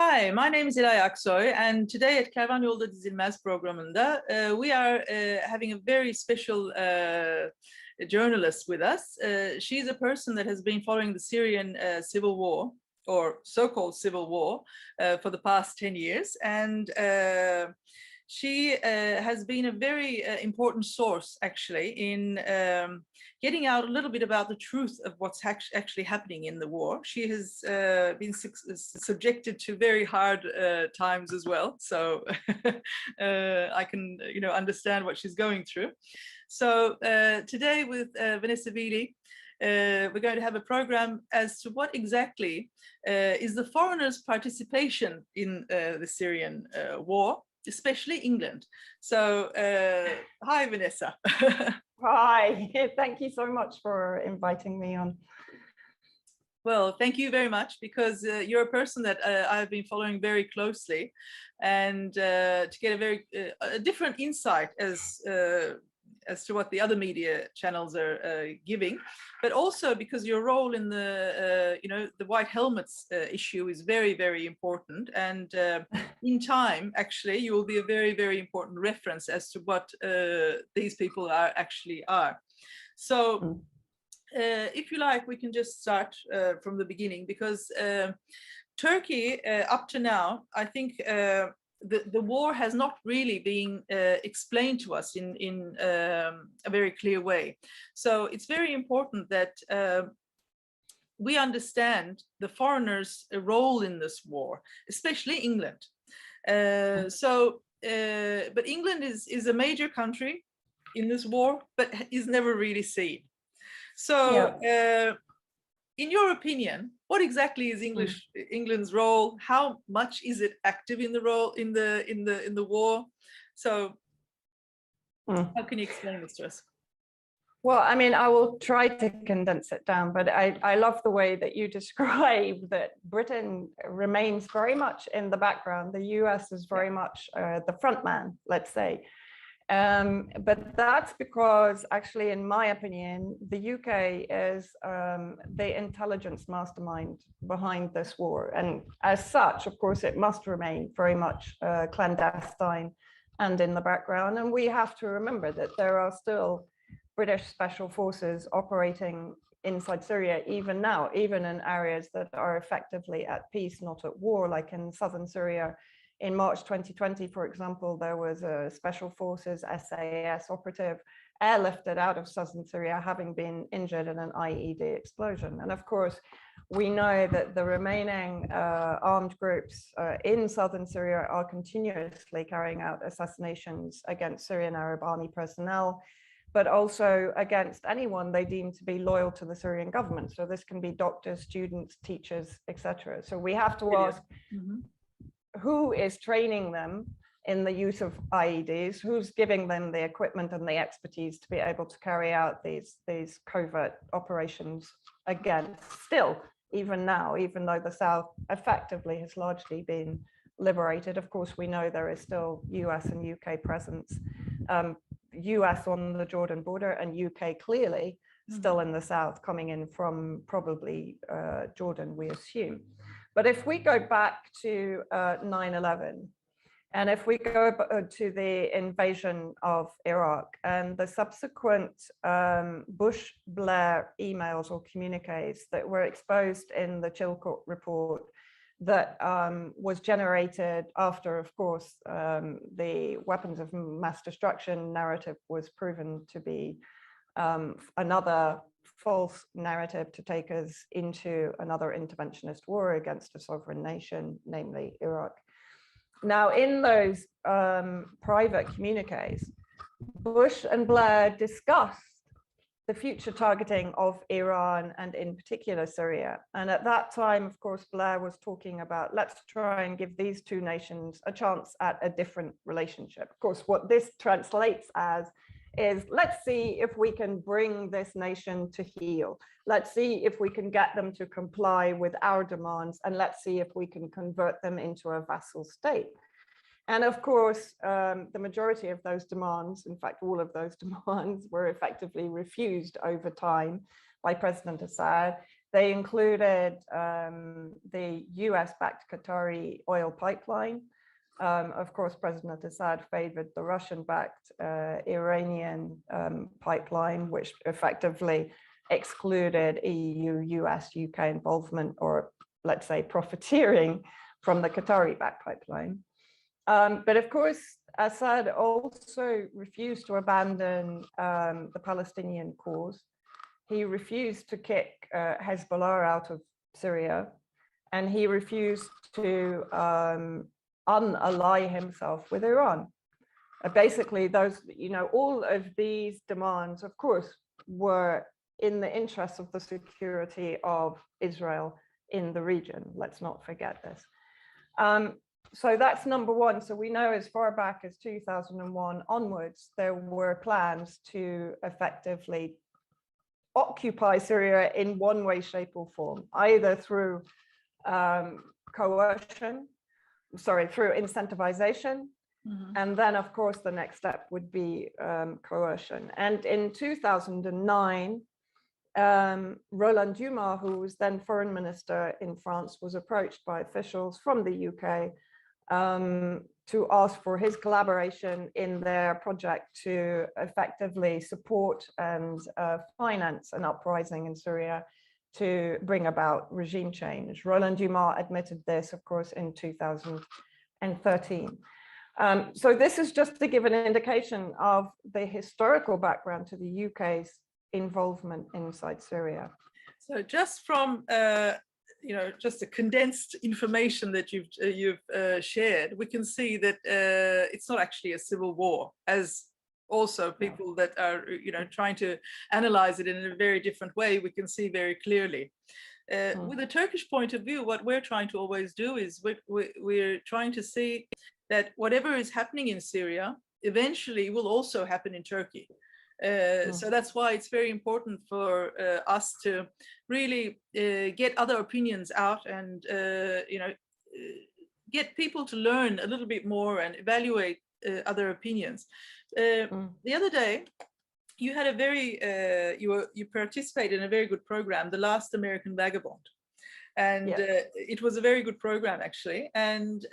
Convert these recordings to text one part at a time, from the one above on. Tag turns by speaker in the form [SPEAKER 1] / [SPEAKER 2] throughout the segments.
[SPEAKER 1] Hi, my name is Ilay Aksoy, and today at Kervan Yolda Dizilmez programında we are having a very special journalist with us. She's a person that has been following the Syrian civil war, or so-called civil war, for the past 10 years, and she has been a very important source, actually, in getting out a little bit about the truth of what's actually happening in the war. She has been subjected to very hard times as well, so I can, understand what she's going through. So today with Vanessa Beeley, we're going to have a program as to what exactly is the foreigners' participation in the Syrian war, especially England. So hi, Vanessa.
[SPEAKER 2] Hi, thank you so much for inviting me on.
[SPEAKER 1] Well, thank you very much, because you're a person that I've been following very closely, and to get a very different insight as to what the other media channels are giving, but also because your role in the the white helmets issue is very, very important, and in time actually you will be a very, very important reference as to what these people are. So if you like, we can just start from the beginning, because Turkey up to now, I think the war has not really been explained to us in a very clear way. So it's very important that we understand the foreigners' role in this war, especially England. But England is a major country in this war, but is never really seen. So in your opinion, what exactly is England's role? How much is it active in the role in the war? So how can you explain this to us?
[SPEAKER 2] Well, I mean, I will try to condense it down, but I love the way that you describe that Britain remains very much in the background. The US is very much the front man, let's say. But that's because, actually, in my opinion, the UK is the intelligence mastermind behind this war. And as such, of course, it must remain very much clandestine and in the background. And we have to remember that there are still British special forces operating inside Syria, even now, even in areas that are effectively at peace, not at war, like in southern Syria. In March 2020, for example, there was a special forces SAS operative airlifted out of southern Syria, having been injured in an IED explosion. And of course, we know that the remaining armed groups in southern Syria are continuously carrying out assassinations against Syrian Arab Army personnel, but also against anyone they deem to be loyal to the Syrian government. So this can be doctors, students, teachers, etc. So we have to ask, who is training them in the use of IEDs? Who's giving them the equipment and the expertise to be able to carry out these covert operations again? Still, even now, even though the South effectively has largely been liberated, of course, we know there is still US and UK presence. US on the Jordan border, and UK clearly still in the south, coming in from probably Jordan, we assume. But if we go back to 9/11, and if we go to the invasion of Iraq and the subsequent Bush-Blair emails or communiques that were exposed in the Chilcot report, that was generated after, of course, the weapons of mass destruction narrative was proven to be another false narrative to take us into another interventionist war against a sovereign nation, namely Iraq. Now, in those private communiques, Bush and Blair discussed the future targeting of Iran and in particular Syria. And at that time, of course, Blair was talking about, let's try and give these two nations a chance at a different relationship. Of course, what this translates as is, let's see if we can bring this nation to heel. Let's see if we can get them to comply with our demands, and let's see if we can convert them into a vassal state. And of course, the majority of those demands, in fact, all of those demands, were effectively refused over time by President Assad. They included the US-backed Qatari oil pipeline. Of course, President Assad favored the Russian-backed Iranian pipeline, which effectively excluded EU, US, UK involvement, or let's say profiteering from the Qatari-backed pipeline. But of course, Assad also refused to abandon the Palestinian cause. He refused to kick Hezbollah out of Syria, and he refused to unally himself with Iran. Basically, those, all of these demands, of course, were in the interest of the security of Israel in the region. Let's not forget this. So that's number one. So we know as far back as 2001 onwards, there were plans to effectively occupy Syria in one way, shape, or form, either through coercion, through incentivization. Mm-hmm. And then, of course, the next step would be coercion. And in 2009, Roland Dumas, who was then foreign minister in France, was approached by officials from the UK to ask for his collaboration in their project to effectively support and finance an uprising in Syria to bring about regime change. Roland Dumas admitted this, of course, in 2013. So this is just to give an indication of the historical background to the UK's involvement inside Syria.
[SPEAKER 1] So just from just the condensed information that you've shared, we can see that it's not actually a civil war, as also people that are trying to analyze it in a very different way, we can see very clearly. With a Turkish point of view, what we're trying to always do is we're trying to see that whatever is happening in Syria eventually will also happen in Turkey. So that's why it's very important for us to really get other opinions out and get people to learn a little bit more and evaluate other opinions. The other day, you had a very you participated in a very good program, The Last American Vagabond, and it was a very good program actually. And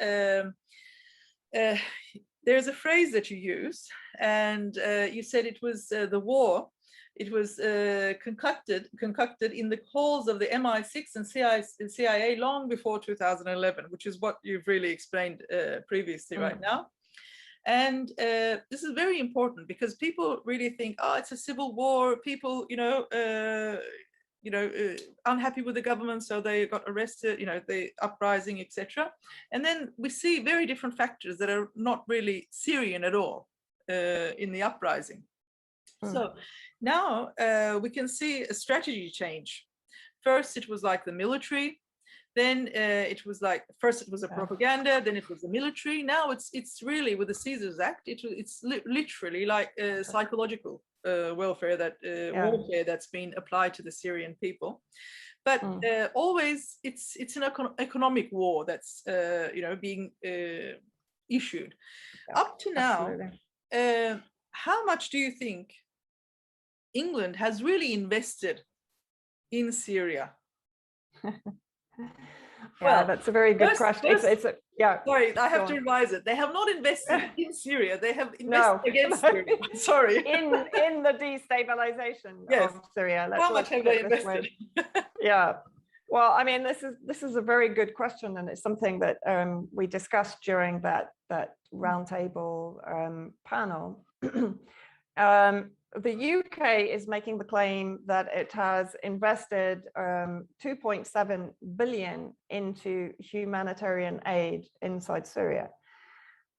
[SPEAKER 1] there's a phrase that you use, and you said it was the war. It was concocted in the halls of the MI6 and CIA long before 2011, which is what you've really explained previously right now. And this is very important because people really think, oh, it's a civil war. People, unhappy with the government, so they got arrested, the uprising, etc. And then we see very different factors that are not really Syrian at all in the uprising. So now we can see a strategy change. First, it was like the military. Then it was like, first it was a propaganda, then it was the military. Now it's really, with the Caesars Act, it's literally like psychological warfare that's been applied to the Syrian people. But always it's an economic war that's being issued. Up to now, how much do you think England has really invested in Syria?
[SPEAKER 2] Well, that's a very good question.
[SPEAKER 1] Sorry, I have to revise it. They have not invested in Syria. They have invested against Syria. Sorry.
[SPEAKER 2] in the destabilization of Syria.
[SPEAKER 1] How much have they invested?
[SPEAKER 2] Well, I mean, this is a very good question, and it's something that we discussed during that roundtable panel. The UK is making the claim that it has invested 2.7 billion into humanitarian aid inside Syria.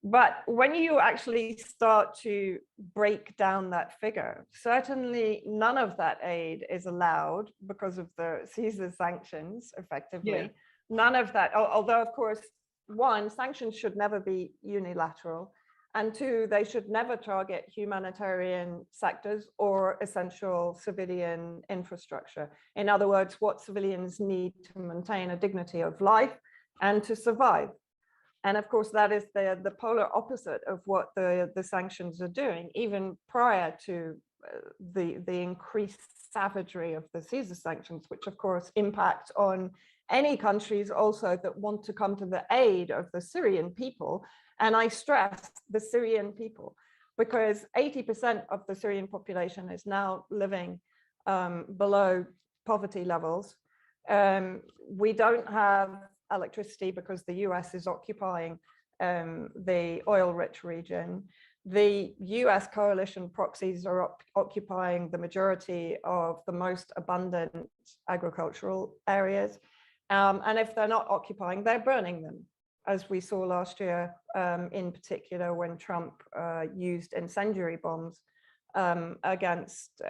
[SPEAKER 2] But when you actually start to break down that figure, certainly none of that aid is allowed because of the Caesar sanctions, effectively. None of that, although of course, one, sanctions should never be unilateral. And two, they should never target humanitarian sectors or essential civilian infrastructure. In other words, what civilians need to maintain a dignity of life and to survive. And of course, that is the polar opposite of what the sanctions are doing, even prior to the increased savagery of the Caesar sanctions, which of course impact on any countries also that want to come to the aid of the Syrian people. And I stress the Syrian people, because 80% of the Syrian population is now living below poverty levels. We don't have electricity because the US is occupying the oil-rich region. The US coalition proxies are occupying the majority of the most abundant agricultural areas. And if they're not occupying, they're burning them, as we saw last year, in particular when Trump used incendiary bombs against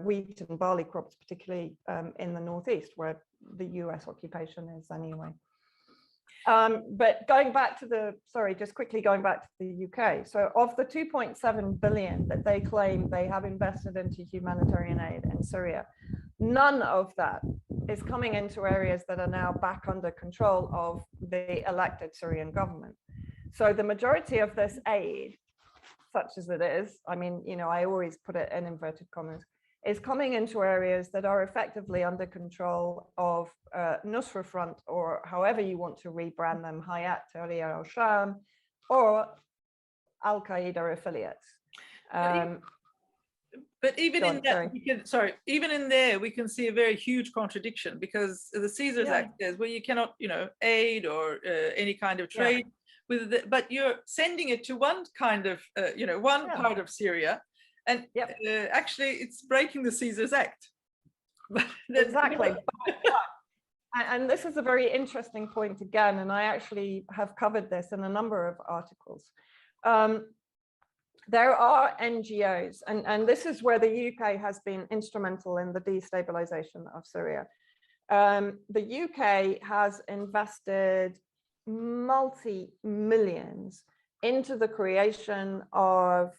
[SPEAKER 2] wheat and barley crops, particularly in the Northeast, where the US occupation is anyway. But going back to just quickly going back to the UK. So of the 2.7 billion that they claim they have invested into humanitarian aid in Syria, none of that is coming into areas that are now back under control of the elected Syrian government. So the majority of this aid, such as it is, I mean, you know, I always put it in inverted commas, is coming into areas that are effectively under control of Nusra Front, or however you want to rebrand them, Hayat Tahrir al-Sham, or Al-Qaeda affiliates.
[SPEAKER 1] But even in that, even in there, we can see a very huge contradiction, because the Caesars Act says, well, you cannot, you know, aid or any kind of trade with it, but you're sending it to one kind of, you know, one part of Syria, and actually it's breaking the Caesars Act.
[SPEAKER 2] Exactly. And this is a very interesting point again, and I actually have covered this in a number of articles. There are NGOs, and this is where the UK has been instrumental in the destabilization of Syria. The UK has invested multi-millions into the creation of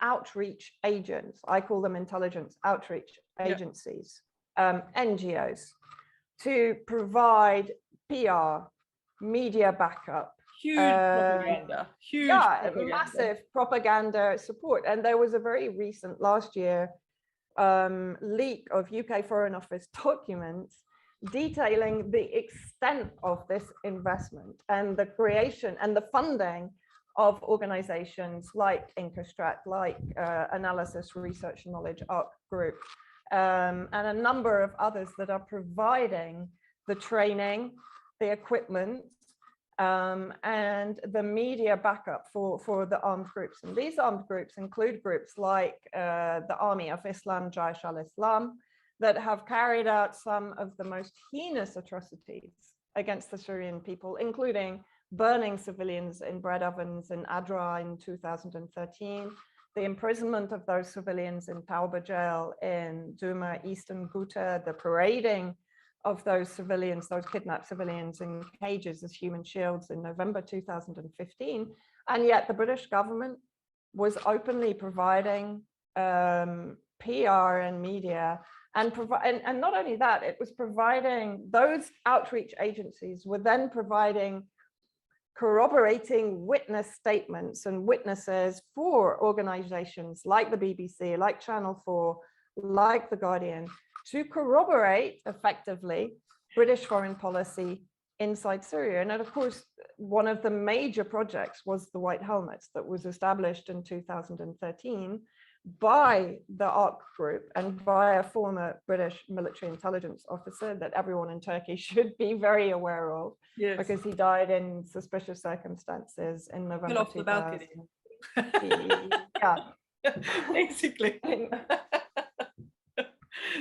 [SPEAKER 2] outreach agents. I call them intelligence outreach agencies, NGOs, to provide PR, media backup,
[SPEAKER 1] huge propaganda,
[SPEAKER 2] massive propaganda support. And there was a very recent, last year, leak of UK Foreign Office documents detailing the extent of this investment and the creation and the funding of organizations like Incostrat, like Analysis, Research, Knowledge, ARC Group, and a number of others that are providing the training, the equipment, and the media backup for the armed groups. And these armed groups include groups like the Army of Islam, Jaish al-Islam, that have carried out some of the most heinous atrocities against the Syrian people, including burning civilians in bread ovens in Adra in 2013, the imprisonment of those civilians in Tauba jail in Duma, Eastern Ghouta, the parading of those civilians, those kidnapped civilians in cages as human shields in November 2015. And yet the British government was openly providing PR and media, and not only that, it was providing, those outreach agencies were then providing corroborating witness statements and witnesses for organizations like the BBC, like Channel 4, like The Guardian, to corroborate effectively British foreign policy inside Syria. And of course, one of the major projects was the White Helmets that was established in 2013 by the ARC group and by a former British military intelligence officer that everyone in Turkey should be very aware of, because he died in suspicious circumstances in November.
[SPEAKER 1] Off the balcony. Basically.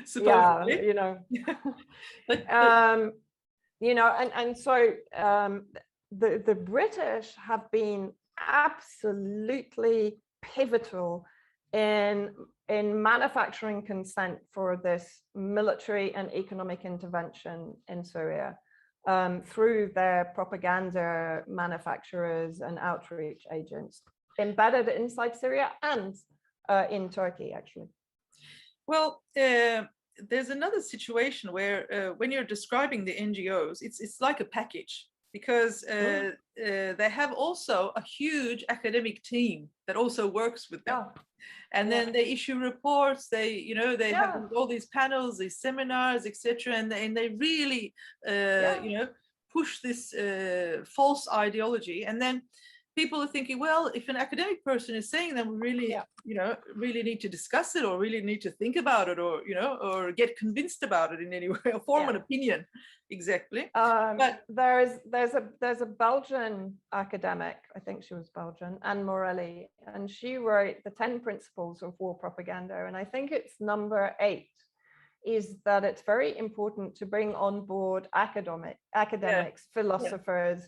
[SPEAKER 2] Supposedly. You know. You know, and so the British have been absolutely pivotal in manufacturing consent for this military and economic intervention in Syria through their propaganda manufacturers and outreach agents embedded inside Syria and in Turkey, actually.
[SPEAKER 1] Well, there's another situation where when you're describing the NGOs, it's like a package, because they have also a huge academic team that also works with them. And then they issue reports. They have all these panels, these seminars, etc. And they really, push this false ideology. And then people are thinking, well, if an academic person is saying that, we really, really need to discuss it, or really need to think about it, or or get convinced about it in any way, or form an opinion. Exactly.
[SPEAKER 2] But there's a Belgian academic, I think she was Belgian, Anne Morelli, and she wrote the 10 Principles of War Propaganda, and I think it's number 8 is that it's very important to bring on board academics, philosophers,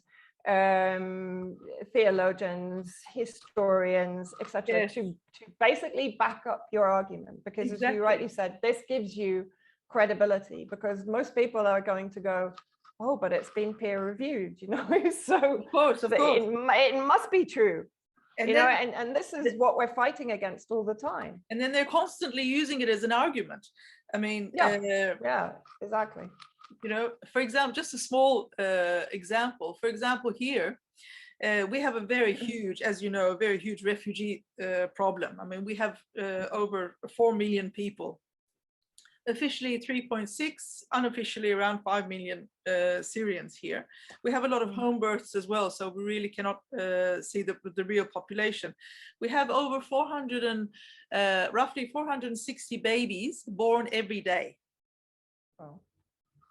[SPEAKER 2] theologians, historians, etc., to basically back up your argument, because as you rightly said, this gives you credibility, because most people are going to go, oh, but it's been peer reviewed, so
[SPEAKER 1] of course.
[SPEAKER 2] It must be true, and and this is what we're fighting against all the time. And
[SPEAKER 1] then they're constantly using it as an argument. I mean,
[SPEAKER 2] exactly.
[SPEAKER 1] For example, just a small example. For example, here we have a very huge, as you know, a very huge refugee problem. I mean, we have over 4 million people. Officially 3.6, unofficially around 5 million Syrians here. We have a lot of home births as well, so we really cannot see the real population. We have over roughly 460 babies born every day.
[SPEAKER 2] Oh.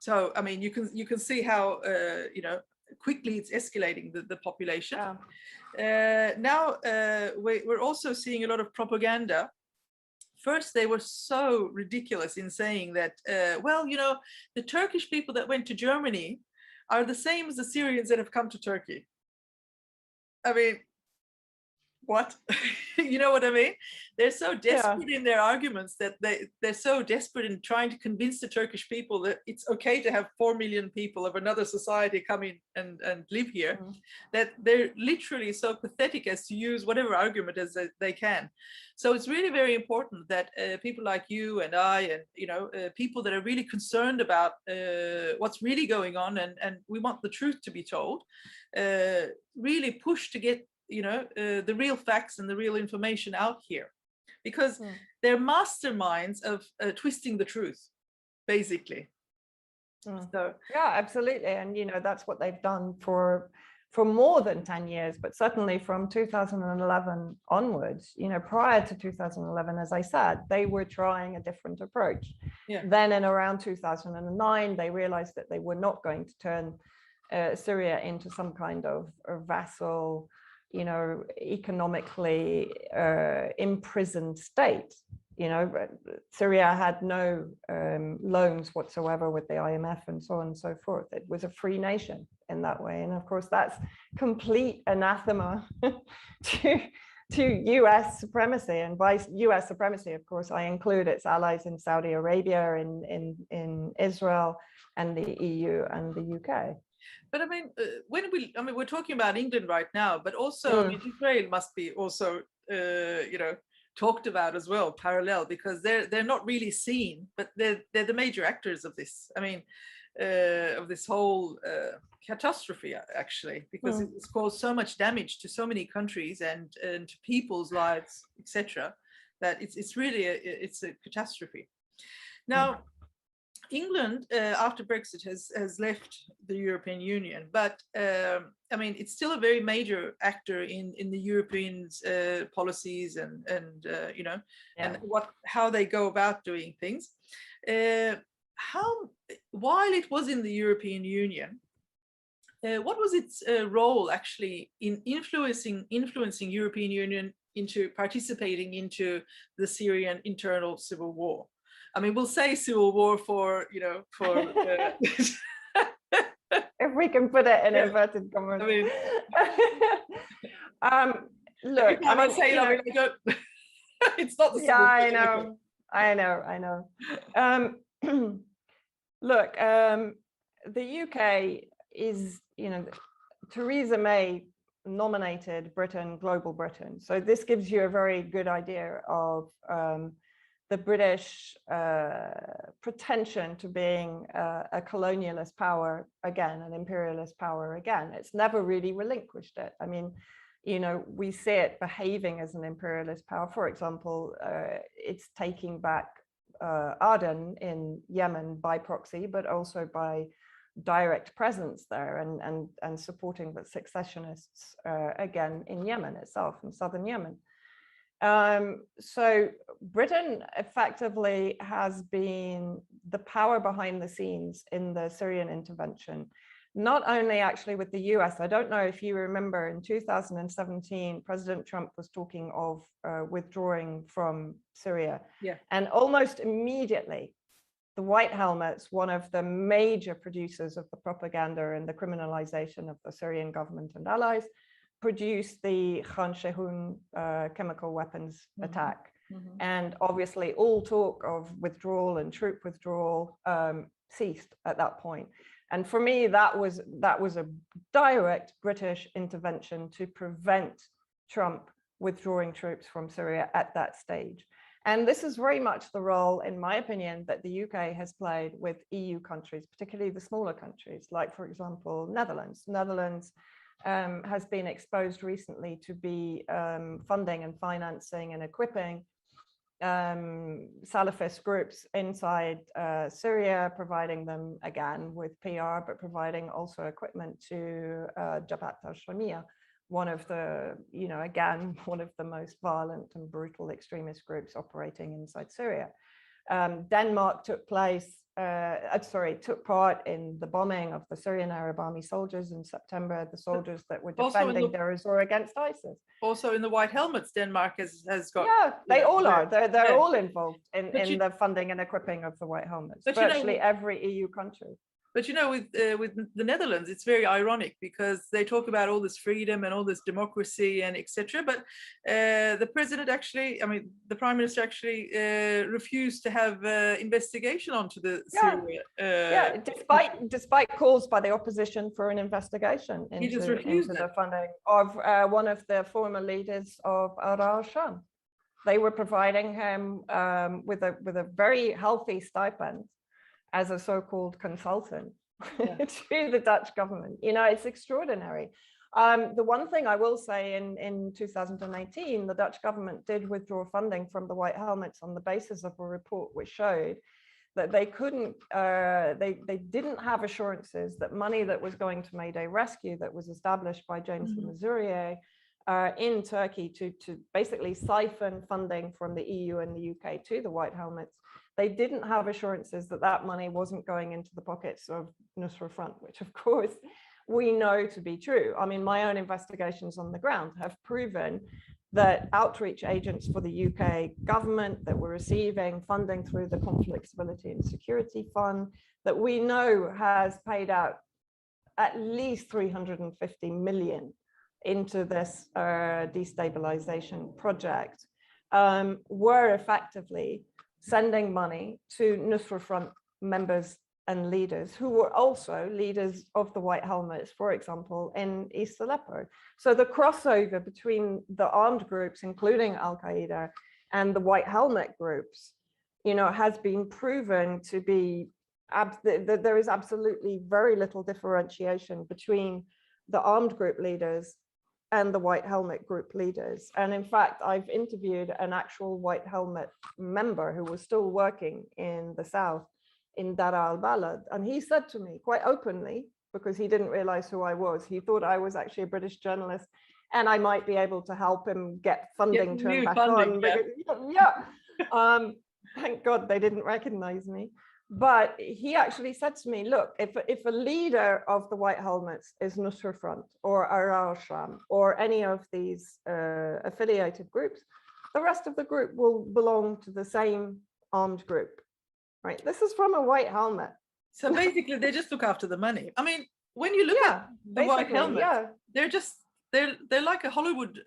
[SPEAKER 1] So I mean, you can see how quickly it's escalating the population. Now we're also seeing a lot of propaganda. First, they were so ridiculous in saying that, well, the Turkish people that went to Germany are the same as the Syrians that have come to Turkey. I mean, what? You know what I mean? They're so desperate in their arguments that they're so desperate in trying to convince the Turkish people that it's okay to have 4 million people of another society come in and live here, that they're literally so pathetic as to use whatever argument as they can. So it's really very important that people like you and I, and people that are really concerned about what's really going on, and we want the truth to be told, really push to get the real facts and the real information out here, because they're masterminds of twisting the truth, basically. So
[SPEAKER 2] absolutely, and that's what they've done for more than 10 years, but certainly from 2011 onwards. Prior to 2011, as I said, they were trying a different approach. Then in around 2009, they realized that they were not going to turn Syria into some kind of vassal, economically imprisoned state. Syria had no loans whatsoever with the IMF and so on and so forth. It was a free nation in that way. And of course, that's complete anathema to US supremacy. And by US supremacy, of course, I include its allies in Saudi Arabia, in Israel, and the EU and the UK.
[SPEAKER 1] But I mean, we're talking about England right now, but also Israel must be also, talked about as well, parallel, because they're not really seen, but they're the major actors of this. I mean, of this whole catastrophe, actually, because it's caused so much damage to so many countries and to people's lives, etc., that it's really a catastrophe. Now, England, after Brexit, has left the European Union, but I mean, it's still a very major actor in the Europeans' policies and how they go about doing things. While it was in the European Union, what was its role actually in influencing European Union into participating into the Syrian internal civil war? I mean, we'll say civil war for.
[SPEAKER 2] If we can put it in inverted commas.
[SPEAKER 1] I mean,
[SPEAKER 2] look,
[SPEAKER 1] it's not the civil war.
[SPEAKER 2] I know. Look, the UK is, Theresa May nominated Britain, Global Britain. So this gives you a very good idea of the British pretension to being a colonialist power again, an imperialist power again. It's never really relinquished it. I mean, you know, we see it behaving as an imperialist power. For example, it's taking back Aden in Yemen by proxy, but also by direct presence there, and supporting the secessionists again in Yemen itself, in southern Yemen. So Britain effectively has been the power behind the scenes in the Syrian intervention, not only actually with the US. I don't know if you remember in 2017, President Trump was talking of withdrawing from Syria.
[SPEAKER 1] Yeah.
[SPEAKER 2] And almost immediately, the White Helmets, one of the major producers of the propaganda and the criminalization of the Syrian government and allies, produced the Khan Sheikhoun chemical weapons attack. And obviously all talk of withdrawal and troop withdrawal ceased at that point. And for me, that was a direct British intervention to prevent Trump withdrawing troops from Syria at that stage. And this is very much the role, in my opinion, that the UK has played with EU countries, particularly the smaller countries, like, for example, Netherlands. Netherlands has been exposed recently to be funding and financing and equipping Salafist groups inside Syria, providing them again with PR, but providing also equipment to Jabhat al-Shamia, one of the, you know, again, one of the most violent and brutal extremist groups operating inside Syria. Denmark took part in the bombing of the Syrian Arab Army soldiers in September, the soldiers that were defending Deir ez-Zor against ISIS.
[SPEAKER 1] Also in the White Helmets, Denmark has got...
[SPEAKER 2] Yeah, they all are. They're all involved in the funding and equipping of the White Helmets, virtually every EU country.
[SPEAKER 1] But you know, with the Netherlands, it's very ironic because they talk about all this freedom and all this democracy and etc. But the president actually, I mean, the prime minister actually refused to have investigation onto the Syria.
[SPEAKER 2] Despite calls by the opposition for an investigation into the funding of one of the former leaders of al-Sham. They were providing him with a very healthy stipend as a so-called consultant to the Dutch government. You know, it's extraordinary. The one thing I will say, in 2018, the Dutch government did withdraw funding from the White Helmets on the basis of a report which showed that they couldn't, they didn't have assurances that money that was going to Mayday Rescue, that was established by James de Mazurier in Turkey to basically siphon funding from the EU and the UK to the White Helmets, they didn't have assurances that that money wasn't going into the pockets of Nusra Front, which of course we know to be true. I mean, my own investigations on the ground have proven that outreach agents for the UK government that were receiving funding through the Conflict Stability and Security Fund, that we know has paid out at least 350 million into this destabilization project, were effectively sending money to Nusra Front members and leaders who were also leaders of the White Helmets, for example, in East Aleppo. So the crossover between the armed groups, including Al-Qaeda, and the White Helmet groups, you know, has been proven to be, there is absolutely very little differentiation between the armed group leaders and the White Helmet group leaders. And in fact, I've interviewed an actual White Helmet member who was still working in the south in Dara al-Balad. And he said to me quite openly, because he didn't realize who I was, he thought I was actually a British journalist and I might be able to help him get funding turned back on. Thank God they didn't recognize me. But he actually said to me, look, if a leader of the White Helmets is Nusra Front or al-Sham or any of these affiliated groups, the rest of the group will belong to the same armed group, right? This is from a White Helmet.
[SPEAKER 1] So basically they just look after the money. I mean, when you look at the White Helmet, they're like a Hollywood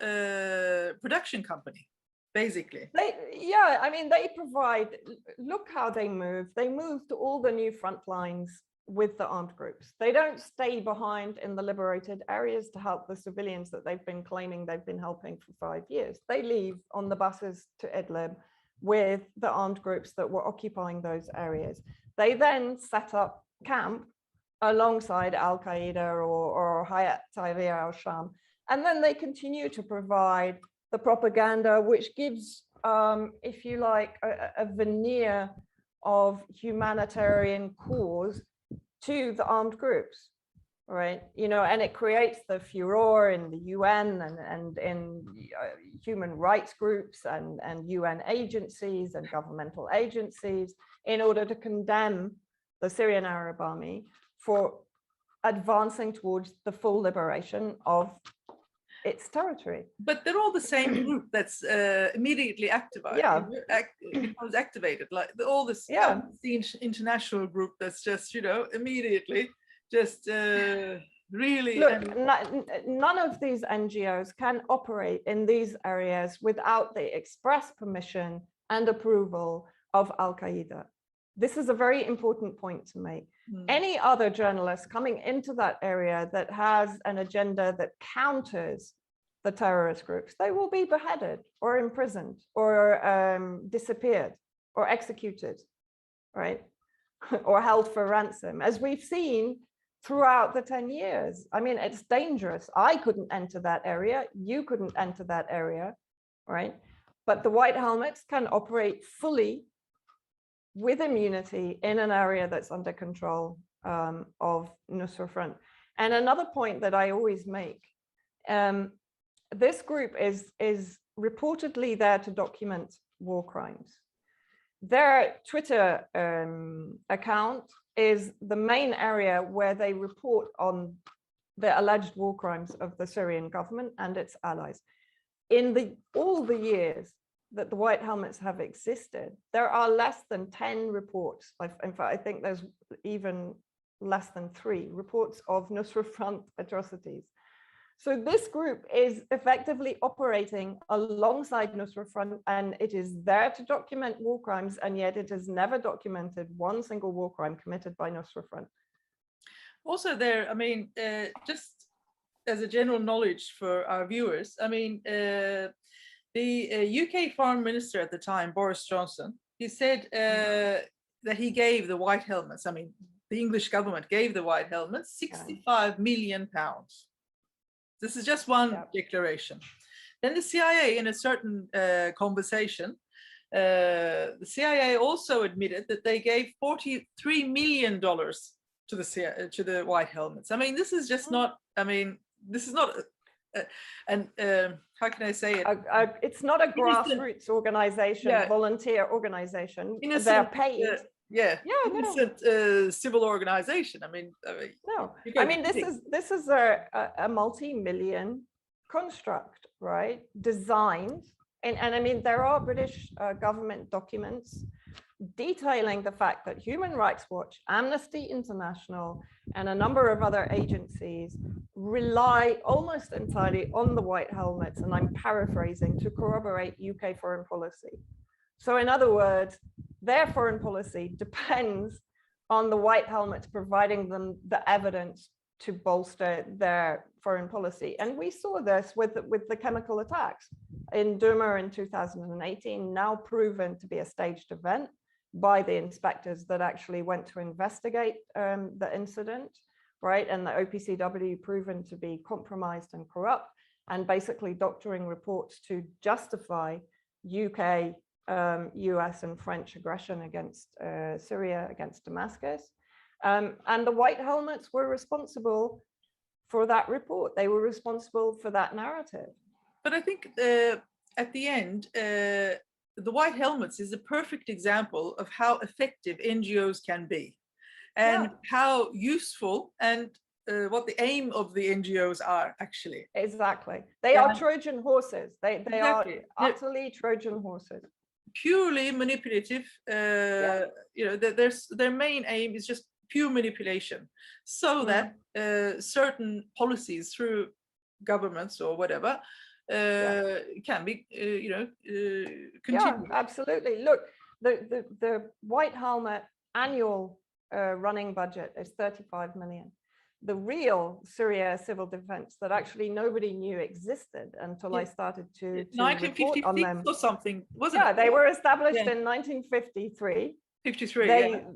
[SPEAKER 1] production company. Basically.
[SPEAKER 2] I mean, they provide, look how they move. They move to all the new front lines with the armed groups. They don't stay behind in the liberated areas to help the civilians that they've been claiming they've been helping for 5 years. They leave on the buses to Idlib with the armed groups that were occupying those areas. They then set up camp alongside Al-Qaeda or Hayat Tahrir al-Sham. And then they continue to provide the propaganda, which gives, if you like, a veneer of humanitarian cause to the armed groups, right? You know, and it creates the furor in the UN and in human rights groups and UN agencies and governmental agencies in order to condemn the Syrian Arab Army for advancing towards the full liberation of its territory.
[SPEAKER 1] But they're all the same group that's immediately activated.
[SPEAKER 2] Yeah.
[SPEAKER 1] Becomes activated, like all this international group that's just, you know, immediately just really.
[SPEAKER 2] Look, none of these NGOs can operate in these areas without the express permission and approval of Al-Qaeda. This is a very important point to make. Any other journalist coming into that area that has an agenda that counters the terrorist groups, they will be beheaded or imprisoned or disappeared or executed, right? Or held for ransom, as we've seen throughout the 10 years. I mean, it's dangerous. I couldn't enter that area. You couldn't enter that area, right? But the White Helmets can operate fully with immunity in an area that's under control of Nusra Front. And another point that I always make, this group is reportedly there to document war crimes. Their Twitter account is the main area where they report on the alleged war crimes of the Syrian government and its allies. In all the years that the White Helmets have existed, there are less than 10 reports. In fact, I think there's even less than 3 reports of Nusra Front atrocities. So this group is effectively operating alongside Nusra Front, and it is there to document war crimes, and yet it has never documented one single war crime committed by Nusra Front.
[SPEAKER 1] Also there, I mean, just as a general knowledge for our viewers, I mean, the UK Foreign Minister at the time, Boris Johnson, he said that he gave the White Helmets, I mean, the English government gave the White Helmets £65 million. This is just one declaration. Then the CIA, in a certain conversation, the CIA also admitted that they gave $43 million to the White Helmets. I mean, this is just not, I mean, this is not, how can I say it?
[SPEAKER 2] It's not a grassroots organization, volunteer organization. They're paid.
[SPEAKER 1] Innocent civil organization. I mean,
[SPEAKER 2] no. I mean, this is a multi-million construct, right? Designed, and I mean, there are British government documents detailing the fact that Human Rights Watch, Amnesty International, and a number of other agencies rely almost entirely on the White Helmets, and I'm paraphrasing, to corroborate UK foreign policy. So in other words, their foreign policy depends on the White Helmets providing them the evidence to bolster their foreign policy. And we saw this with the chemical attacks in Douma in 2018, now proven to be a staged event by the inspectors that actually went to investigate the incident, right? And the OPCW proven to be compromised and corrupt, and basically doctoring reports to justify UK, US and French aggression against Syria, against Damascus. And the White Helmets were responsible for that report. They were responsible for that narrative.
[SPEAKER 1] But I think at the end, the White Helmets is a perfect example of how effective NGOs can be, and how useful and what the aim of the NGOs are actually.
[SPEAKER 2] Exactly. They are Trojan horses. They are utterly Trojan horses.
[SPEAKER 1] Purely manipulative. You know, their main aim is just pure manipulation, so that certain policies through governments or whatever can be, you know, continued.
[SPEAKER 2] Yeah, absolutely. Look, the White Helmet annual running budget is 35 million. the real Syria civil defense that actually nobody knew existed until I started to report on
[SPEAKER 1] 1956
[SPEAKER 2] them.
[SPEAKER 1] or something, wasn't it?
[SPEAKER 2] Yeah, they were established in 1953.
[SPEAKER 1] 53,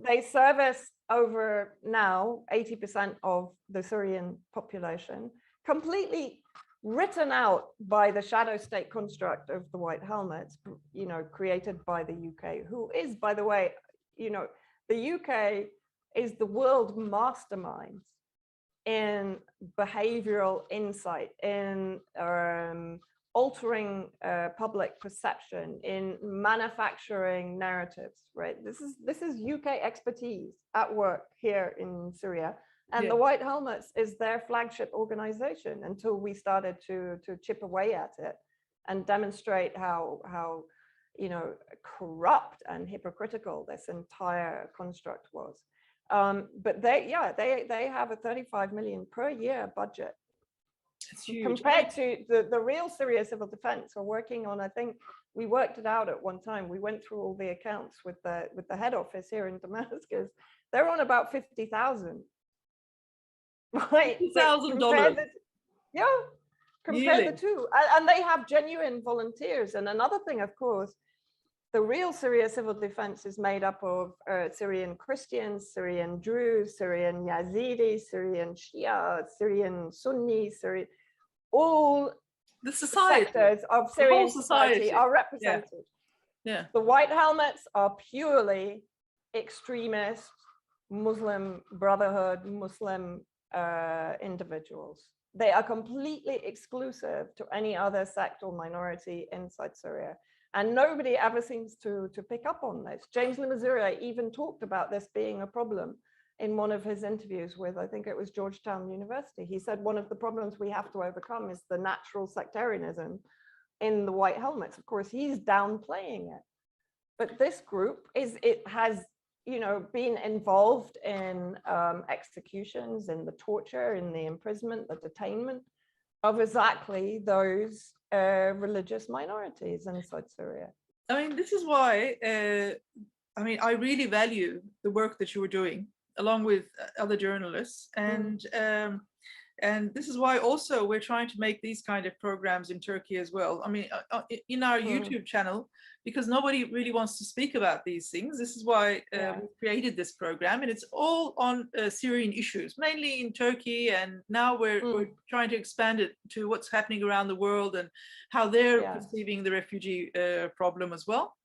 [SPEAKER 2] they service over now 80% of the Syrian population, completely written out by the shadow state construct of the White Helmets, you know, created by the UK, who is, by the way, you know, the UK is the world mastermind in behavioral insight, in altering public perception, in manufacturing narratives, right? This is UK expertise at work here in Syria. And the White Helmets is their flagship organization until we started to chip away at it and demonstrate how you know, corrupt and hypocritical this entire construct was. But they have a 35 million per year budget.
[SPEAKER 1] It's huge.
[SPEAKER 2] Compared to the real Syria civil defense are working on, I think we worked it out at one time. We went through all the accounts with the head office here in Damascus. They're on about 50,000. Right,
[SPEAKER 1] $50,000.
[SPEAKER 2] Yeah, compare the two, and they have genuine volunteers. And another thing, of course, the real Syria civil defense is made up of Syrian Christians, Syrian Druze, Syrian Yazidis, Syrian Shia, Syrian Sunni, all
[SPEAKER 1] the
[SPEAKER 2] sectors of Syrian society are represented.
[SPEAKER 1] Yeah.
[SPEAKER 2] The White Helmets are purely extremist Muslim Brotherhood, Muslim individuals. They are completely exclusive to any other sect or minority inside Syria. And nobody ever seems to pick up on this. James Limazuri even talked about this being a problem in one of his interviews with, I think it was Georgetown University. He said one of the problems we have to overcome is the natural sectarianism in the White Helmets. Of course, he's downplaying it. But this group has, you know, been involved in executions, in the torture, in the imprisonment, the detainment of exactly those religious minorities inside Syria.
[SPEAKER 1] I mean, this is why, I mean, I really value the work that you were doing along with other journalists. And this is why also we're trying to make these kind of programs in Turkey as well. I mean, in our YouTube channel, because nobody really wants to speak about these things. This is why we created this program, and it's all on Syrian issues, mainly in Turkey. And now we're trying to expand it to what's happening around the world and how they're perceiving the refugee problem as well.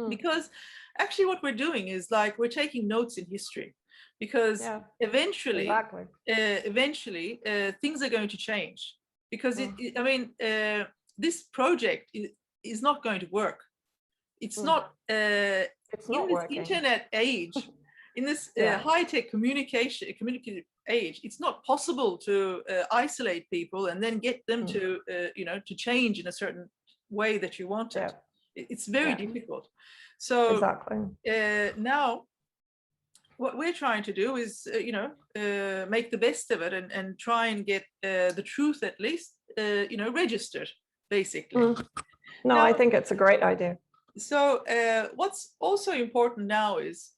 [SPEAKER 1] Because actually what we're doing is like we're taking notes in history. Because eventually things are going to change. Because I mean, this project is not going to work. It's not.
[SPEAKER 2] It's not
[SPEAKER 1] in this
[SPEAKER 2] working.
[SPEAKER 1] internet age, in this high-tech communicative age, it's not possible to isolate people and then get them to you know, to change in a certain way that you want it. It's very difficult. So now, what we're trying to do is, you know, make the best of it and try and get the truth at least, you know, registered, basically.
[SPEAKER 2] No, now, I think it's a great idea.
[SPEAKER 1] So what's also important now is,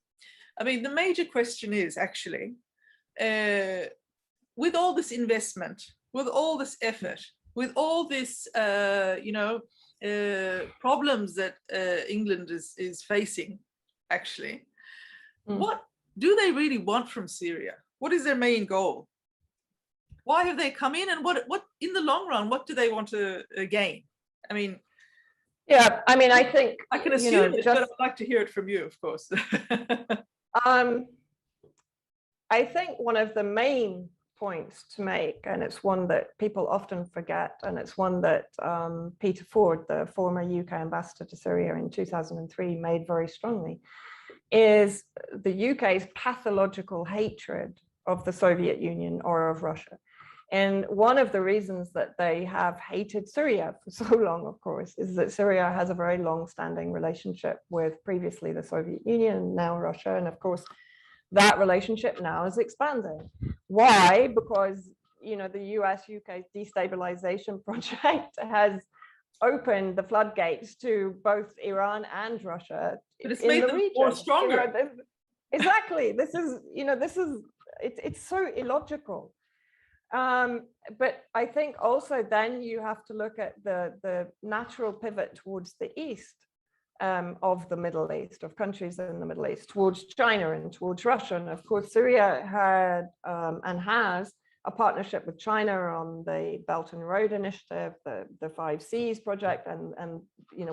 [SPEAKER 1] I mean, the major question is actually, with all this investment, with all this effort, with all this, you know, problems that England is facing, actually, what do they really want from Syria? What is their main goal? Why have they come in, and what in the long run, what do they want to gain? I mean,
[SPEAKER 2] I mean, I think
[SPEAKER 1] I can assume it, but I'd like to hear it from you, of course.
[SPEAKER 2] I think one of the main points to make, and it's one that people often forget, and it's one that Peter Ford, the former UK ambassador to Syria in 2003, made very strongly, is the UK's pathological hatred of the Soviet Union or of Russia. And one of the reasons that they have hated Syria for so long, of course, is that Syria has a very long-standing relationship with previously the Soviet Union, now Russia. And of course, that relationship now is expanding. Why? Because, you know, the US-UK destabilization project has opened the floodgates to both Iran and Russia.
[SPEAKER 1] But it's made them more stronger.
[SPEAKER 2] You know, exactly. This is, you know, it's so illogical. But I think also then you have to look at the natural pivot towards the east of the Middle East, of countries in the Middle East, towards China and towards Russia. And of course, Syria had and has a partnership with China on the Belt and Road Initiative, the 5Cs project, and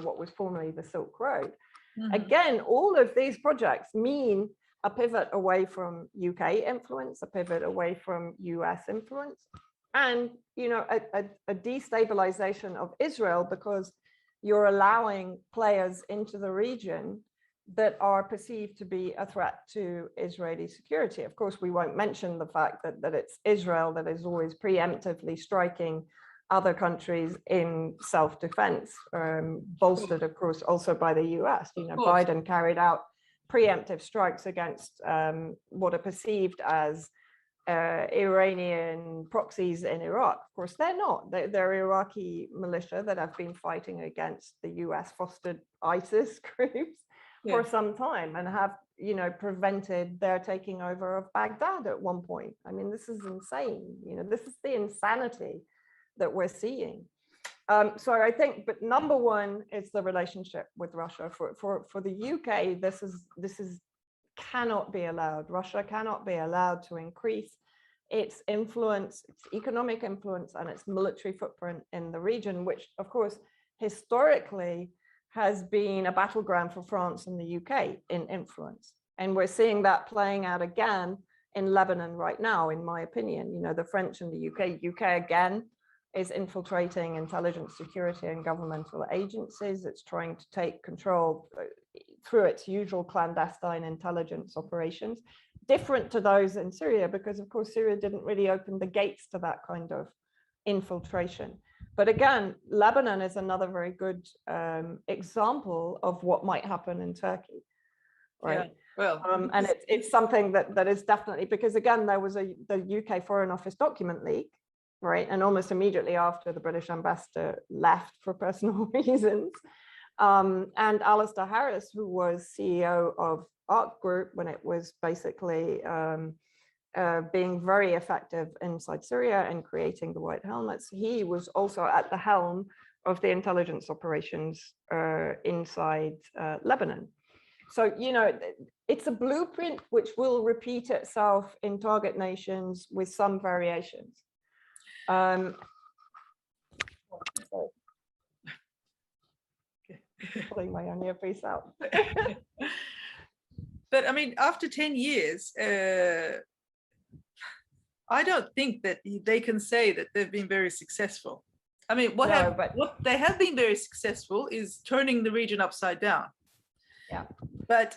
[SPEAKER 2] what was formerly the Silk Road. Mm-hmm. Again, all of these projects mean a pivot away from UK influence, a pivot away from US influence, and a destabilization of Israel, because you're allowing players into the region that are perceived to be a threat to Israeli security. Of course, we won't mention the fact that it's Israel that is always preemptively striking other countries in self-defense, bolstered, of course, also by the US. Biden carried out preemptive strikes against what are perceived as Iranian proxies in Iraq. Of course, they're not. They're Iraqi militia that have been fighting against the US-fostered ISIS groups for some time, and have, prevented their taking over of Baghdad at one point. I mean, this is insane. This is the insanity that we're seeing. So I think, but number one is the relationship with Russia. For the UK, this is cannot be allowed. Russia cannot be allowed to increase its influence, its economic influence, and its military footprint in the region, which, of course, historically has been a battleground for France and the UK in influence. And we're seeing that playing out again in Lebanon right now, in my opinion. The French and the UK again is infiltrating intelligence, security, and governmental agencies. It's trying to take control through its usual clandestine intelligence operations, different to those in Syria, because of course Syria didn't really open the gates to that kind of infiltration. But again, Lebanon is another very good example of what might happen in Turkey, right? Yeah. Well, and it's something that is definitely, because again, there was the UK Foreign Office document leak, right? And almost immediately after, the British ambassador left for personal reasons. And Alistair Harris, who was CEO of ARC Group when it was basically being very effective inside Syria and creating the white helmets, he was also at the helm of the intelligence operations inside Lebanon. So, it's a blueprint which will repeat itself in target nations with some variations. Pulling my own earpiece out.
[SPEAKER 1] But I mean, after 10 years, I don't think that they can say that they've been very successful. I mean, what they have been very successful is turning the region upside down. Yeah. But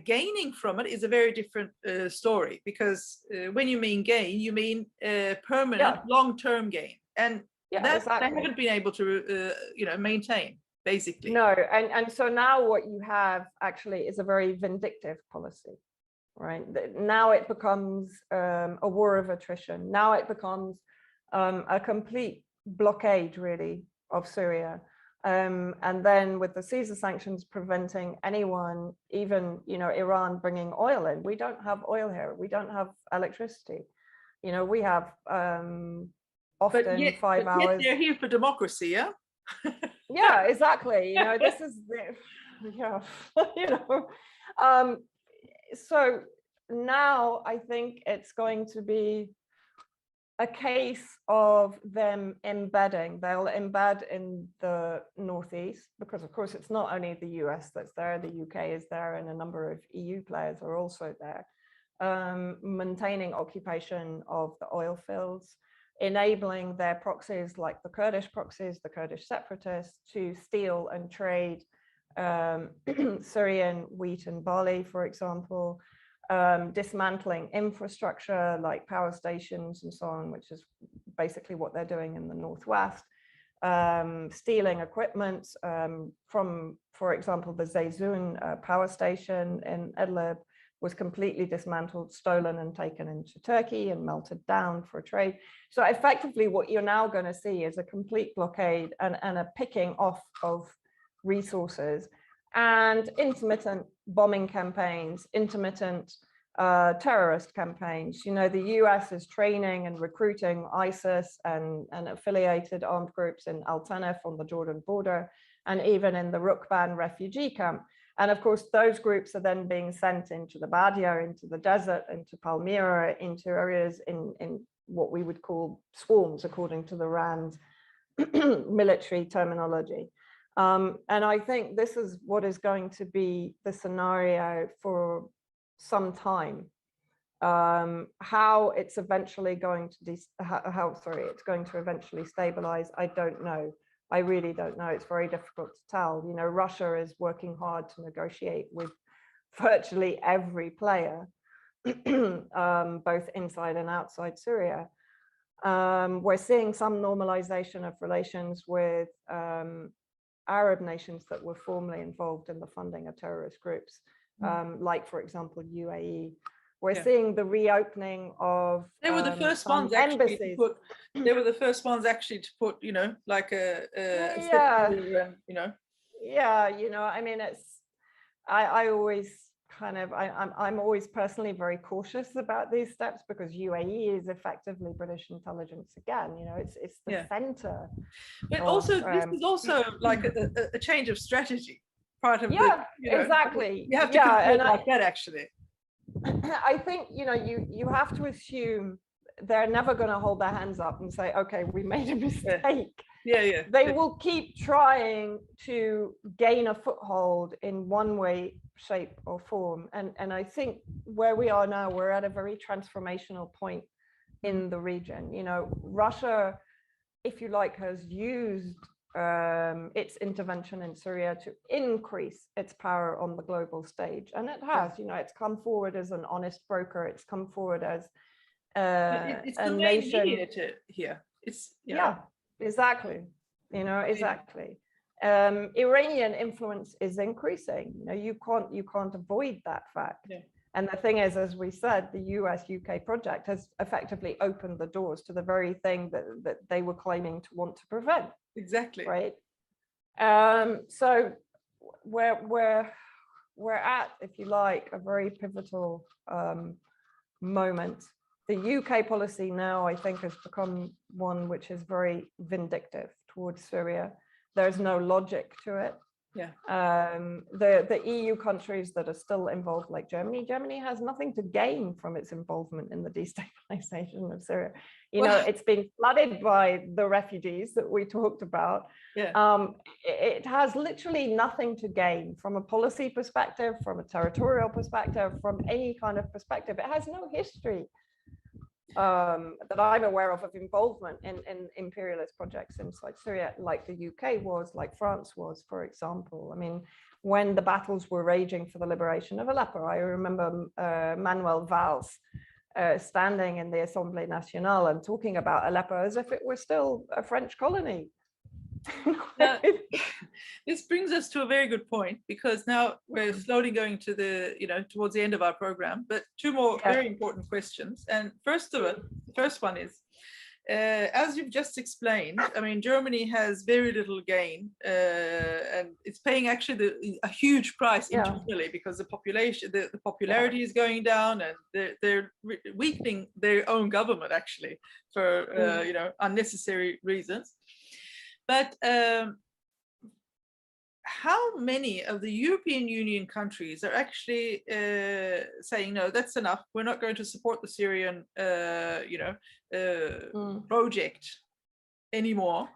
[SPEAKER 1] gaining from it is a very different story, because when you mean gain, you mean permanent, long-term gain, and that they haven't been able to, maintain, basically.
[SPEAKER 2] No, and so now what you have actually is a very vindictive policy, right? Now it becomes a war of attrition. Now it becomes a complete blockade, really, of Syria. And then with the Caesar sanctions preventing anyone, even Iran, bringing oil in. We don't have oil here. We don't have electricity. We have often
[SPEAKER 1] yet,
[SPEAKER 2] 5 hours.
[SPEAKER 1] Yet they're here for democracy, yeah.
[SPEAKER 2] Yeah, exactly. This is So now I think it's going to be a case of them embedding. They'll embed in the Northeast, because of course it's not only the US that's there, the UK is there, and a number of EU players are also there, maintaining occupation of the oil fields, enabling their proxies like the Kurdish proxies, the Kurdish separatists, to steal and trade Syrian wheat and barley, for example, dismantling infrastructure like power stations and so on, which is basically what they're doing in the Northwest, stealing equipment from, for example, the Zaytun power station in Idlib was completely dismantled, stolen and taken into Turkey and melted down for trade. So effectively what you're now going to see is a complete blockade and a picking off of resources and intermittent bombing campaigns, intermittent terrorist campaigns. You know, the US is training and recruiting ISIS and affiliated armed groups in Al Tanf on the Jordan border, and even in the Rukban refugee camp. And of course, those groups are then being sent into the Badia, into the desert, into Palmyra, into areas in what we would call swarms, according to the RAND military terminology. And I think this is what is going to be the scenario for some time. How it's eventually going to it's going to eventually stabilize, I don't know. I really don't know. It's very difficult to tell. You know, Russia is working hard to negotiate with virtually every player, both inside and outside Syria. We're seeing some normalization of relations with Arab nations that were formerly involved in the funding of terrorist groups, like, for example, UAE. We're seeing the reopening of
[SPEAKER 1] they were the first ones actually to put, they were the first ones actually to put, you know, like a you know.
[SPEAKER 2] Yeah, you know, I mean, it's I always kind of I'm always personally very cautious about these steps, because UAE is effectively British intelligence again. You know, it's the center.
[SPEAKER 1] But also this is also like a change of strategy. Part of the, you know,
[SPEAKER 2] exactly.
[SPEAKER 1] You have to consider it like that actually.
[SPEAKER 2] I think, you know, you have to assume they're never going to hold their hands up and say, okay, we made a mistake. They will keep trying to gain a foothold in one way, shape or form. And I think where we are now, we're at a very transformational point in the region. You know, Russia, if you like, has used its intervention in Syria to increase its power on the global stage. And it has, you know, it's come forward as an honest broker. It's come forward as
[SPEAKER 1] it's a nation here. It's, you know.
[SPEAKER 2] Exactly. You know, exactly. Iranian influence is increasing. You know, you can't avoid that fact. And the thing is, as we said, the US-UK project has effectively opened the doors to the very thing that they were claiming to want to prevent.
[SPEAKER 1] Exactly.
[SPEAKER 2] Right. So we're at, if you like, a very pivotal moment. The UK policy now, I think, has become one which is very vindictive towards Syria. There's no logic to it. The EU countries that are still involved, like Germany has nothing to gain from its involvement in the destabilization of Syria. You know, it's been flooded by the refugees that we talked about. It has literally nothing to gain from a policy perspective, from a territorial perspective, from any kind of perspective. It has no history that I'm aware of involvement in imperialist projects inside Syria, like the UK was, like France was, for example. I mean, when the battles were raging for the liberation of Aleppo, I remember Manuel Valls standing in the Assemblée Nationale and talking about Aleppo as if it were still a French colony.
[SPEAKER 1] Now, this brings us to a very good point, because now we're slowly going to the, you know, towards the end of our program, but two more very important questions. And first of it, the first one is, as you've just explained, I mean, Germany has very little gain, and it's paying actually a huge price internally, because the population, the popularity is going down, and they're weakening their own government actually for you know, unnecessary reasons. But how many of the European Union countries are actually saying, no, that's enough, we're not going to support the Syrian you know, project anymore?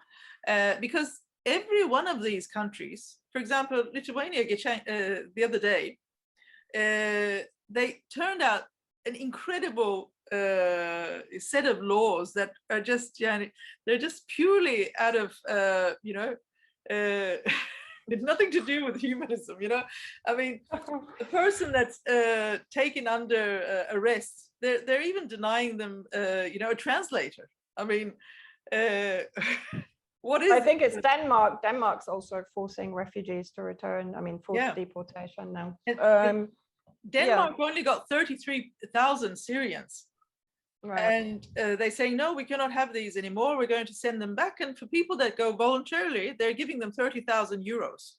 [SPEAKER 1] Because every one of these countries, for example, Lithuania the other day, they turned out an incredible set of laws that are just, they're just purely out of, you know, it's nothing to do with humanism, you know. I mean, the person that's taken under arrest, they're even denying them, you know, a translator. I mean, what is?
[SPEAKER 2] I think it's Denmark. Denmark's also forcing refugees to return. I mean, forced deportation now.
[SPEAKER 1] Denmark only got 33,000 Syrians. And they say, no, we cannot have these anymore. We're going to send them back. And for people that go voluntarily, they're giving them 30,000 euros.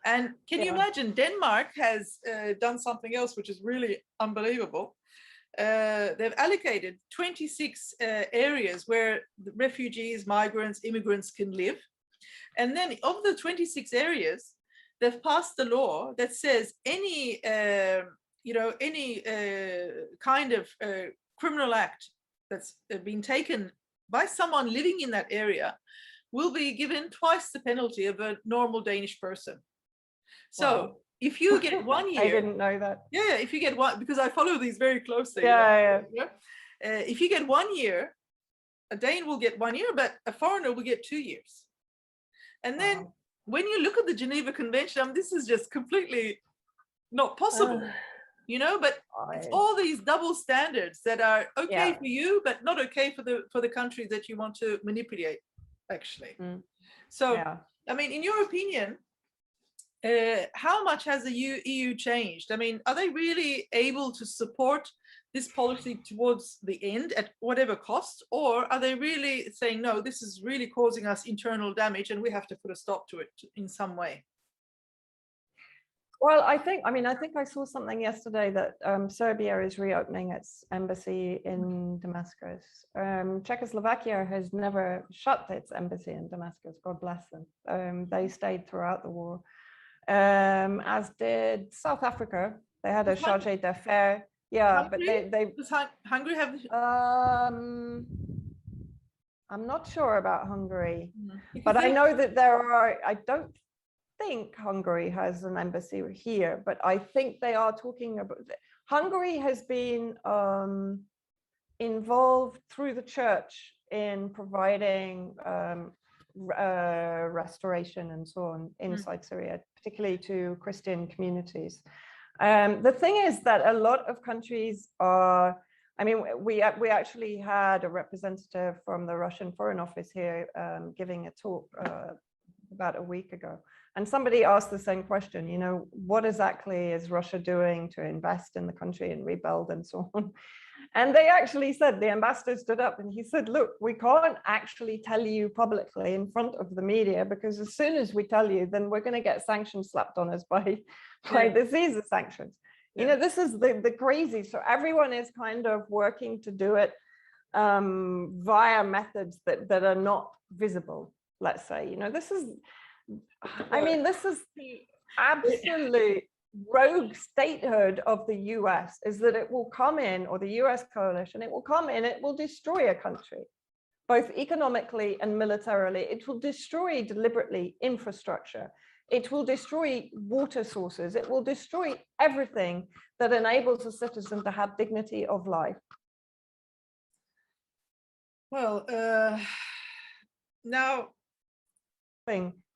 [SPEAKER 1] And can you imagine, Denmark has done something else which is really unbelievable. They've allocated 26 areas where the refugees, migrants, immigrants can live. And then of the 26 areas, they've passed a law that says any, any kind of criminal act that's been taken by someone living in that area will be given twice the penalty of a normal Danish person. So if you get 1 year,
[SPEAKER 2] I didn't know that.
[SPEAKER 1] Yeah, if you get one, because I follow these very closely.
[SPEAKER 2] Yeah.
[SPEAKER 1] If you get 1 year, a Dane will get 1 year, but a foreigner will get 2 years. And then when you look at the Geneva Convention, this is just completely not possible, but it's all these double standards that are okay for you, but not okay for the country that you want to manipulate, actually. So, I mean, in your opinion, how much has the EU changed? I mean, are they really able to support this policy towards the end at whatever cost, or are they really saying, no, this is really causing us internal damage and we have to put a stop to it in some way?
[SPEAKER 2] Well, I think I saw something yesterday that Serbia is reopening its embassy in Damascus. Czechoslovakia has never shut its embassy in Damascus, God bless them. They stayed throughout the war. As did South Africa. They had a chargé d'affaires. Yeah,
[SPEAKER 1] Hungary?
[SPEAKER 2] but they
[SPEAKER 1] Does Hungary have?
[SPEAKER 2] I'm not sure about Hungary,
[SPEAKER 1] Because
[SPEAKER 2] but I know that there are. I don't think Hungary has an embassy here, but I think they are talking about. Hungary has been involved through the church in providing restoration and so on inside Syria, particularly to Christian communities. The thing is that a lot of countries are, I mean, we actually had a representative from the Russian Foreign Office here giving a talk about a week ago. And somebody asked the same question, what exactly is Russia doing to invest in the country and rebuild and so on? And they actually said, the ambassador stood up and he said, look, we can't actually tell you publicly in front of the media, because as soon as we tell you, then we're going to get sanctions slapped on us by the Caesar sanctions. This is the crazy. So everyone is kind of working to do it via methods that are not visible, let's say. This is, this is the absolute rogue statehood of the US, is that it will come in, or the US coalition, it will come in, it will destroy a country, both economically and militarily. It will destroy deliberately infrastructure. It will destroy water sources. It will destroy everything that enables a citizen to have dignity of life.
[SPEAKER 1] Well, now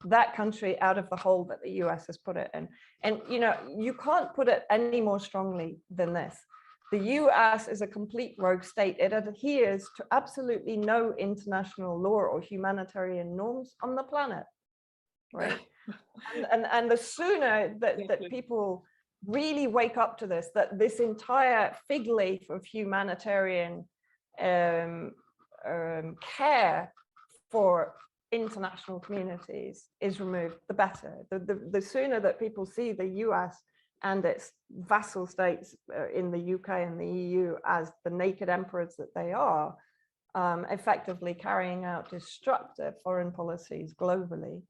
[SPEAKER 2] that country out of the hole that the US has put it in. And you can't put it any more strongly than this. The US is a complete rogue state. It adheres to absolutely no international law or humanitarian norms on the planet, right? and the sooner that people really wake up to this, that this entire fig leaf of humanitarian care for international communities is removed, the better. The sooner that people see the US and its vassal states in the UK and the EU as the naked emperors that they are, effectively carrying out destructive foreign policies globally,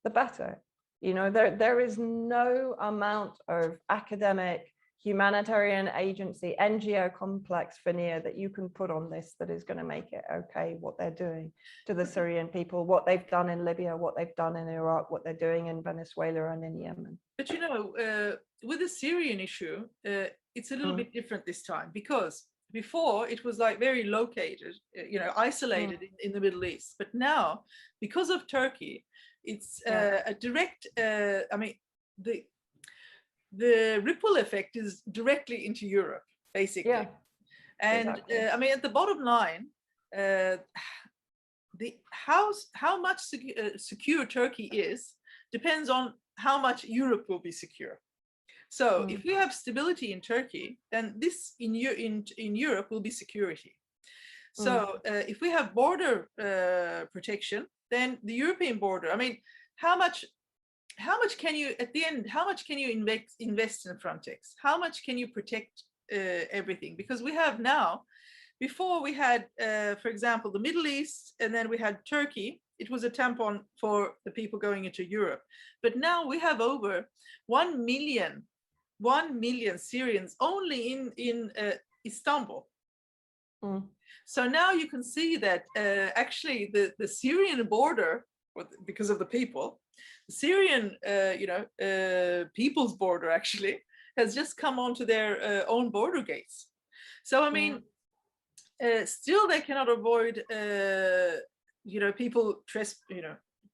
[SPEAKER 2] the better. There is no amount of academic, humanitarian agency, NGO complex veneer that you can put on this that is going to make it okay what they're doing to the Syrian people, what they've done in Libya, what they've done in Iraq, what they're doing in Venezuela and in Yemen.
[SPEAKER 1] But with the Syrian issue, it's a little bit different this time, because before it was like very located, isolated in the Middle East. But now, because of Turkey, it's a direct, the ripple effect is directly into Europe, basically. And exactly. At the bottom line, how much secure Turkey is depends on how much Europe will be secure. So if you have stability in Turkey, then this in Europe will be security. So if we have border protection, then the European border, how much how much can you, at the end, how much can you invest in Frontex? How much can you protect everything? Because we have now, before we had, for example, the Middle East, and then we had Turkey. It was a tampon for the people going into Europe. But now we have over 1 million Syrians only in Istanbul.
[SPEAKER 2] Mm.
[SPEAKER 1] So now you can see that actually the Syrian border, because of the people, the Syrian people's border actually has just come onto their own border gates. So I mean, still they cannot avoid people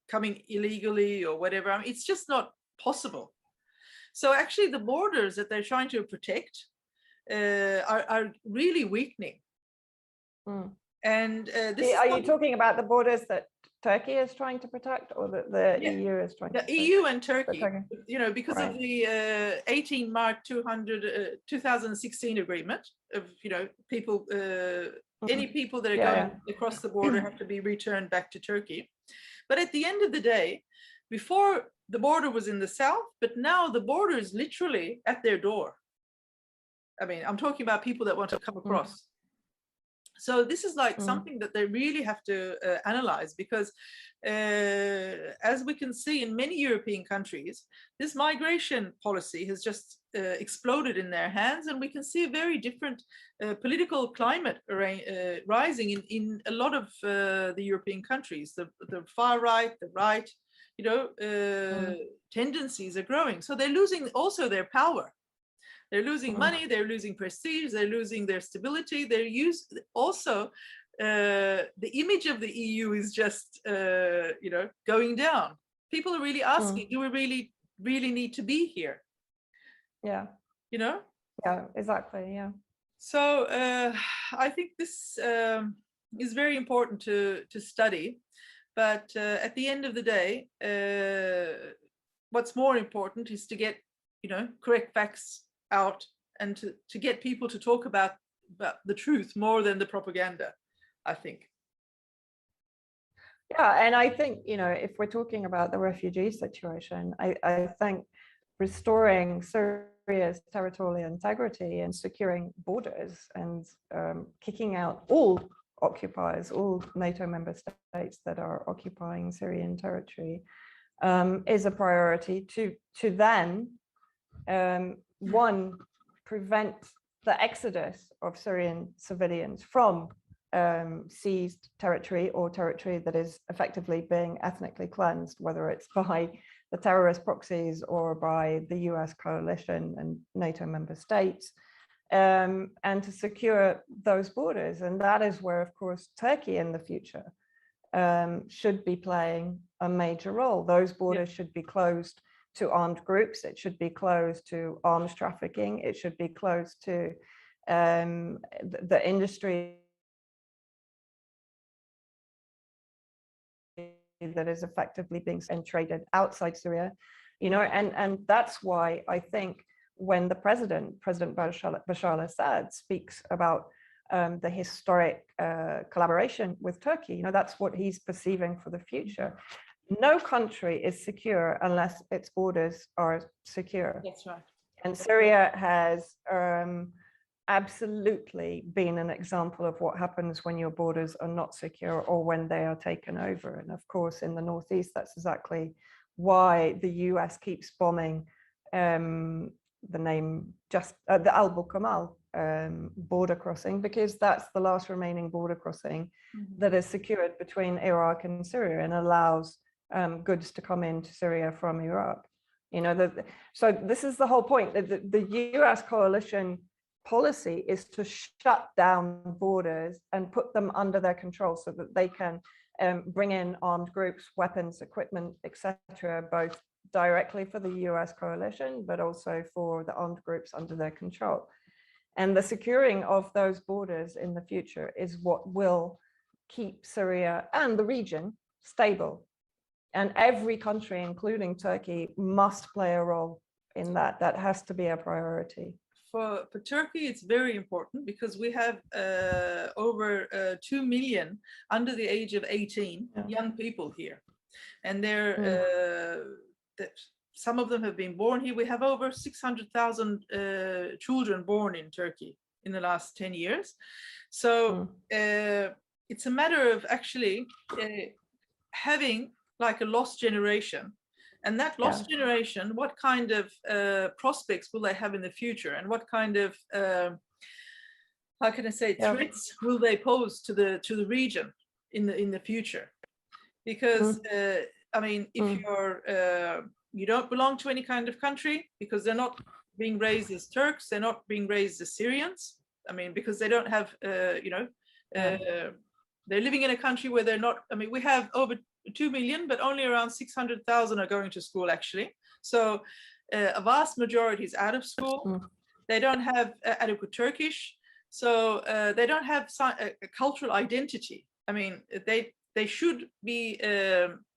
[SPEAKER 1] coming illegally or whatever. I mean, it's just not possible. So actually the borders that they're trying to protect are really weakening.
[SPEAKER 2] Mm.
[SPEAKER 1] And
[SPEAKER 2] are you talking about the borders that Turkey is trying to protect, or that the EU is trying to protect?
[SPEAKER 1] The EU and Turkey,
[SPEAKER 2] Turkey.
[SPEAKER 1] Because of the 18 March 2016 agreement of, people, any people that are going across the border have to be returned back to Turkey. But at the end of the day, before the border was in the south, but now the border is literally at their door. I mean, I'm talking about people that want to come across. So this is like something that they really have to analyze, because as we can see in many European countries, this migration policy has just exploded in their hands, and we can see a very different political climate rising in a lot of the European countries. The far right, the right, tendencies are growing. So they're losing also their power. They're losing money, they're losing prestige, they're losing their stability. They're also, the image of the EU is just, going down. People are really asking, do we really need to be here?
[SPEAKER 2] Yeah.
[SPEAKER 1] Yeah,
[SPEAKER 2] exactly. Yeah.
[SPEAKER 1] So I think this is very important to study. But at the end of the day, what's more important is to get, correct facts out, and to get people to talk about the truth more than the propaganda, I think.
[SPEAKER 2] Yeah, and I think, if we're talking about the refugee situation, I think restoring Syria's territorial integrity and securing borders and kicking out all occupiers, all NATO member states that are occupying Syrian territory, is a priority to then one, prevent the exodus of Syrian civilians from seized territory, or territory that is effectively being ethnically cleansed, whether it's by the terrorist proxies or by the US coalition and NATO member states, and to secure those borders. And that is where, of course, Turkey in the future should be playing a major role. Those borders should be closed to armed groups. It should be closed to arms trafficking. It should be closed to the industry that is effectively being traded outside Syria, and that's why I think when the President Bashar al-Assad speaks about the historic collaboration with Turkey, that's what he's perceiving for the future. No country is secure unless its borders are secure.
[SPEAKER 1] That's right.
[SPEAKER 2] And Syria has absolutely been an example of what happens when your borders are not secure or when they are taken over. And of course, in the Northeast, that's exactly why the US keeps bombing the Al Bukamal border crossing, because that's the last remaining border crossing that is secured between Iraq and Syria and allows goods to come into Syria from Iraq. So this is the whole point. The US coalition policy is to shut down borders and put them under their control so that they can bring in armed groups, weapons, equipment, etc., both directly for the US coalition, but also for the armed groups under their control. And the securing of those borders in the future is what will keep Syria and the region stable. And every country, including Turkey, must play a role in that. That has to be a priority.
[SPEAKER 1] For Turkey, it's very important because we have over 2 million under the age of 18 young people here. And they're some of them have been born here. We have over 600,000 children born in Turkey in the last 10 years. So it's a matter of actually having like a lost generation. And that lost generation, what kind of prospects will they have in the future? And what kind of, how can I say, threats will they pose to the region in the future? Because, I mean, if you don't belong to any kind of country, because they're not being raised as Turks, they're not being raised as Syrians. I mean, because they don't have, you know, they're living in a country where they're not, I mean, we have over 2 million, but only around 600,000 are going to school, actually. So a vast majority is out of school. They don't have adequate Turkish. So they don't have a cultural identity. I mean, they should be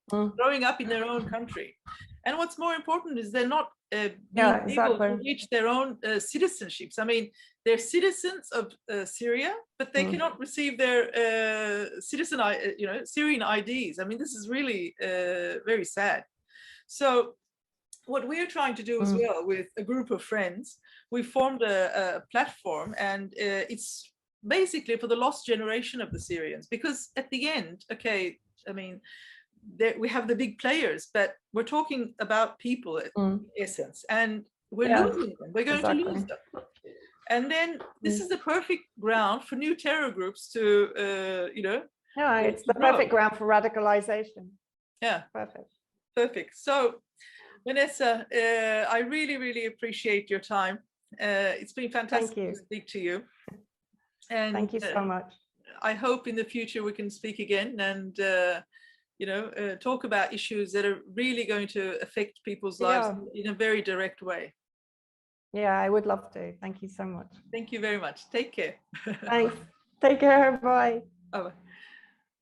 [SPEAKER 1] growing up in their own country. And what's more important is they're not being able to reach their own citizenships. I mean, they're citizens of Syria, but they cannot receive their Syrian IDs. I mean, this is really very sad. So what we're trying to do as well with a group of friends, we formed a platform, and it's basically for the lost generation of the Syrians, because at the end, okay, I mean, we have the big players, but we're talking about people in essence, and we're losing them. We're going to lose them. And then this is the perfect ground for new terror groups to, you know.
[SPEAKER 2] Yeah, it's the perfect ground for radicalization.
[SPEAKER 1] Yeah.
[SPEAKER 2] Perfect.
[SPEAKER 1] Perfect. So, Vanessa, I really, really appreciate your time. It's been fantastic to speak to you. And
[SPEAKER 2] thank you so much.
[SPEAKER 1] I hope in the future we can speak again and, you know, talk about issues that are really going to affect people's lives in a very direct way.
[SPEAKER 2] Yeah, I would love to. Thank you so much.
[SPEAKER 1] Thank you very much. Take care.
[SPEAKER 2] Thanks. Take care. Bye.
[SPEAKER 1] Bye-bye.